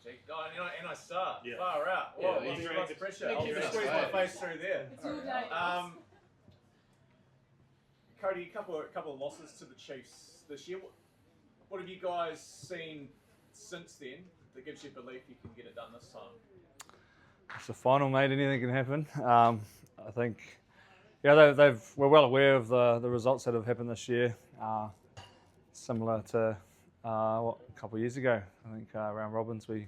Oh, and I start. Yeah. Far out. Yeah, Whoa, what's pressure? I'll keep just it squeeze my straight. face through there. It's your day. Codie, a couple of losses to the Chiefs this year. What have you guys seen since then that gives you belief you can get it done this time? It's a final, mate. Anything can happen. I think, we're well aware of the results that have happened this year. Similar to a couple of years ago. I think round robins we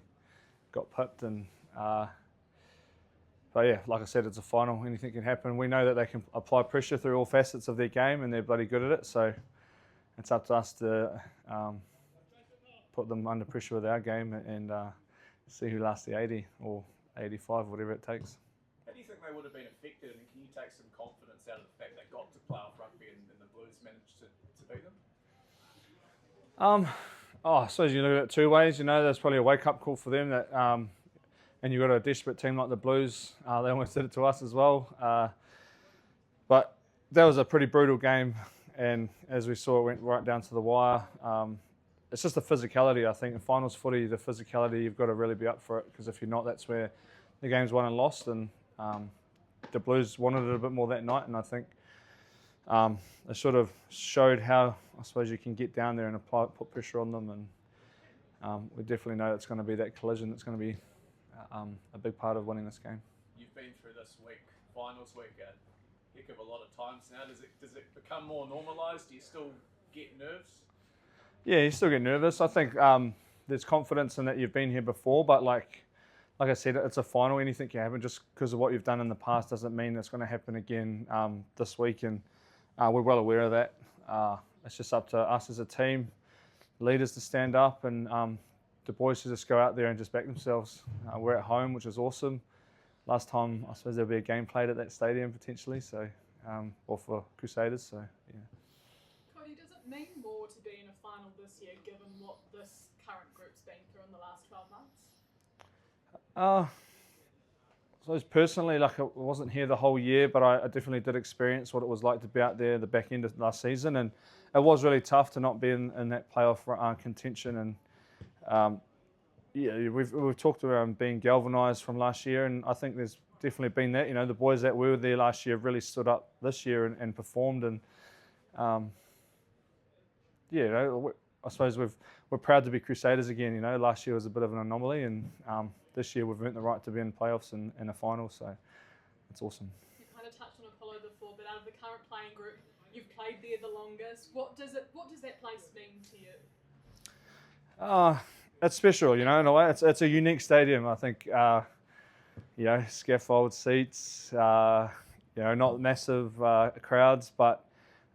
got pipped, and but yeah, like I said, it's a final. Anything can happen. We know that they can apply pressure through all facets of their game, and they're bloody good at it. So it's up to us to put them under pressure with our game and see who lasts the 80 or 85, whatever it takes. How do you think they would have been affected, and can you take some confidence out of the fact they got to playoff rugby and the Blues managed to beat them? I suppose you look at it two ways. There's probably a wake-up call for them that, and you've got a desperate team like the Blues. They almost did it to us as well. But that was a pretty brutal game, and as we saw, it went right down to the wire. It's just the physicality, I think. In finals footy, the physicality, you've got to really be up for it, because if you're not, that's where the game's won and lost. And the Blues wanted it a bit more that night, and I think they sort of showed how, I suppose, you can get down there and put pressure on them. And we definitely know it's going to be that collision that's going to be a big part of winning this game. You've been through this week, finals week, a heck of a lot of times now. Does it become more normalised? Do you still get nerves? Yeah, you still get nervous. I think there's confidence in that you've been here before, but like I said, it's a final. Anything can happen. Just because of what you've done in the past doesn't mean it's going to happen again this week, and we're well aware of that. It's just up to us as a team, leaders to stand up, and the boys to just go out there and just back themselves. We're at home, which is awesome. Last time, I suppose there'll be a game played at that stadium potentially, so or for Crusaders. So yeah. Codie, does it mean more to be in a final this year, given what this current group's been through in the last 12 months? I suppose personally, I wasn't here the whole year, but I definitely did experience what it was like to be out there the back end of last season, and it was really tough to not be in that playoff contention. And we've talked around being galvanised from last year, and I think there's definitely been that. The boys that were there last year have really stood up this year and performed, and I suppose we're proud to be Crusaders again. Last year was a bit of an anomaly, and this year we've earned the right to be in playoffs and in a final, so it's awesome. You kind of touched on Apollo before, but out of the current playing group, you've played there the longest. What does that place mean to you? It's special, in a way. It's a unique stadium. I think, scaffold seats, not massive crowds, but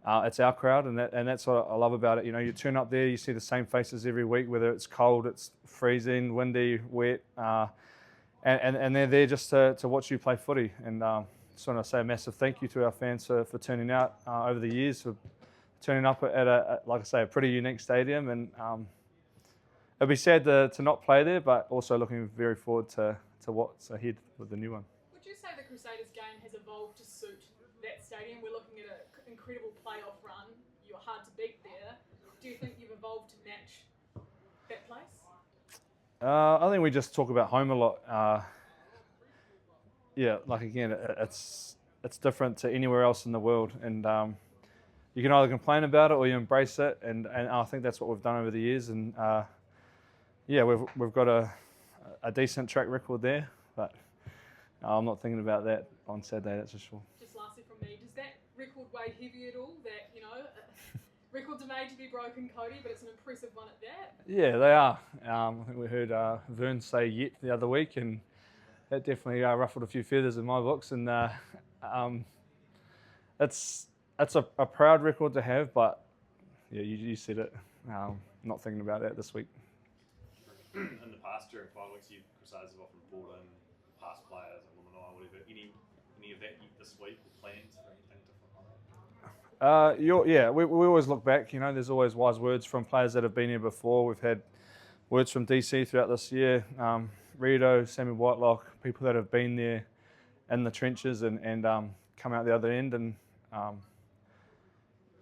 it's our crowd, and that's what I love about it. You turn up there, you see the same faces every week, whether it's cold, it's freezing, windy, wet, and they're there just to watch you play footy. And just want to say a massive thank you to our fans for turning out over the years, for turning up at a pretty unique stadium. And it'd be sad to not play there, but also looking very forward to what's ahead with the new one. Would you say the Crusaders game has evolved to suit that stadium? We're looking at an incredible playoff run. You're hard to beat there. Do you think you've evolved to match that place? I think we just talk about home a lot. It's different to anywhere else in the world, and you can either complain about it or you embrace it, and I think that's what we've done over the years. And we've got a decent track record there, but I'm not thinking about that on Saturday, that's for sure. Just lastly from me, does that record weigh heavy at all? That, records are made to be broken, Codie, but it's an impressive one at that. Yeah, they are. I think we heard Vern say "yet" the other week, and that definitely ruffled a few feathers in my books. And it's a proud record to have, but yeah, you said it. Not thinking about that this week. In the past, during final weeks, Crusaders have often brought in past players, alumni, whatever. Any of that this week or plans for anything different like that? We always look back. There's always wise words from players that have been here before. We've had words from DC throughout this year. Rito, Sammy Whitelock, people that have been there in the trenches and come out the other end. And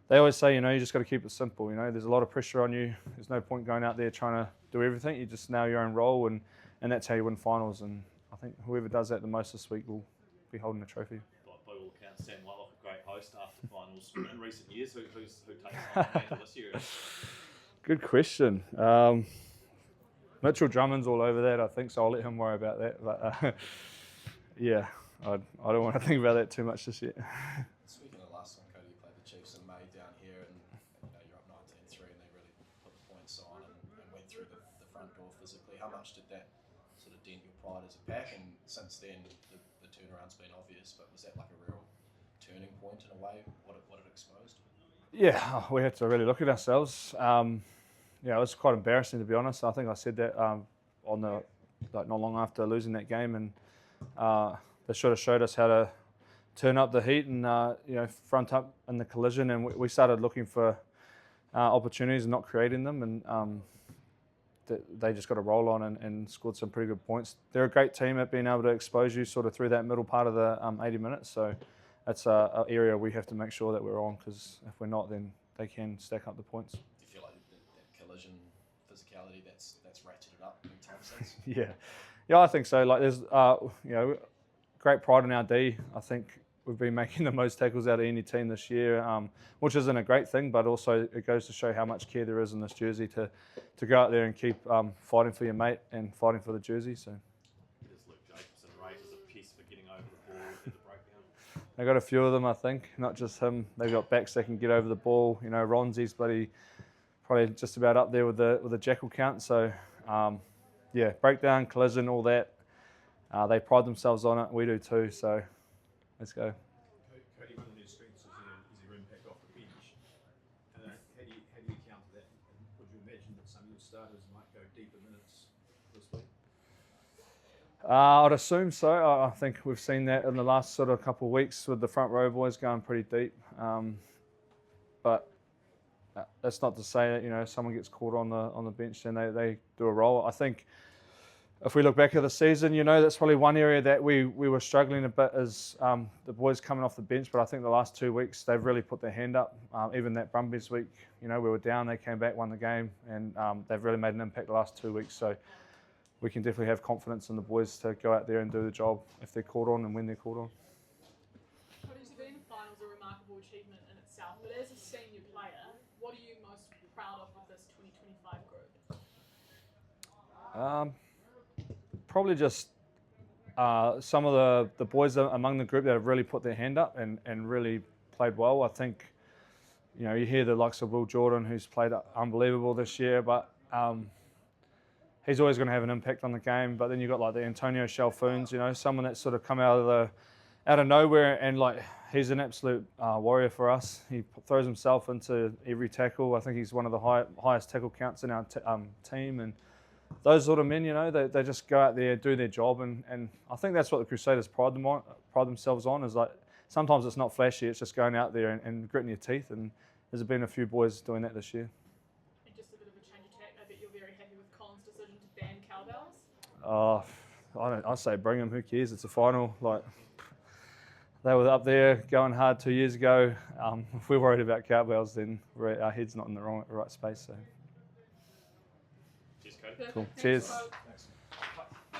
they always say, you just got to keep it simple. There's a lot of pressure on you. There's no point going out there trying to do everything. You just know your own role and and that's how you win finals. And I think whoever does that the most this week will be holding the trophy. By all accounts, Sam Whitelock, a great host after finals in recent years. Who takes on the mantle this year? Good question. Mitchell Drummond's all over that, I think, so I'll let him worry about that. But yeah, I don't want to think about that too much this year. Speaking of last one, Cody, you played the Chiefs in May down here, and you're up 19-3, and they really put the points on and went through the front door physically. How much did that sort of dent your pride as a pack? And since then, the turnaround's been obvious, but was that like a real turning point in a way, what it exposed? Yeah, we had to really look at ourselves. Yeah, it was quite embarrassing, to be honest. I think I said that on the not long after losing that game, and they should have showed us how to turn up the heat and front up in the collision. And we started looking for opportunities and not creating them, and they just got a roll on and scored some pretty good points. They're a great team at being able to expose you sort of through that middle part of the 80 minutes. So that's an area we have to make sure that we're on, because if we're not, then they can stack up the points. That collision physicality that's ratcheted up big time since? Yeah, I think so. Like there's great pride in our D. I think we've been making the most tackles out of any team this year, which isn't a great thing, but also it goes to show how much care there is in this jersey to go out there and keep fighting for your mate and fighting for the jersey. So Luke Jacobson rated a piece for getting over the ball at the breakdown. they got a few of them, I think, not just him. They've got backs that can get over the ball. Ronzi's probably just about up there with the jackal count. So breakdown, collision, all that. They pride themselves on it. We do too. So let's go. Cody, one of their strengths is their impact off the bench. How do you counter that? And would you imagine that some of your starters might go deeper minutes this week? I'd assume so. I think we've seen that in the last sort of couple of weeks with the front row boys going pretty deep. But that's not to say that if someone gets caught on the bench, then they do a role. I think if we look back at the season, that's probably one area that we were struggling a bit is the boys coming off the bench. But I think the last 2 weeks they've really put their hand up. Even that Brumbies week, we were down, they came back, won the game, and they've really made an impact the last 2 weeks. So we can definitely have confidence in the boys to go out there and do the job if they're called on and when they're called on. Codie, being in the finals is a remarkable achievement in itself, but as a senior player, what are you most proud of with this 2025 group? Probably just some of the boys among the group that have really put their hand up and really played well. I think, you hear the likes of Will Jordan, who's played unbelievable this year, but he's always going to have an impact on the game. But then you've got like the Antonio Shalfoons, someone that's sort of come out of nowhere, and like he's an absolute warrior for us. He throws himself into every tackle. I think he's one of the highest tackle counts in our team, and those sort of men, they just go out there, do their job, and I think that's what the Crusaders pride themselves on, is like sometimes it's not flashy, it's just going out there and gritting your teeth, and there's been a few boys doing that this year. And just a bit of a change of tack, I bet you're very happy with Colin's decision to ban cowbells? I say bring them, who cares, it's a final. Like they were up there going hard 2 years ago. If we're worried about cowbells, then our head's not in the right space. So. Cheers, Cody. Cool. Cheers.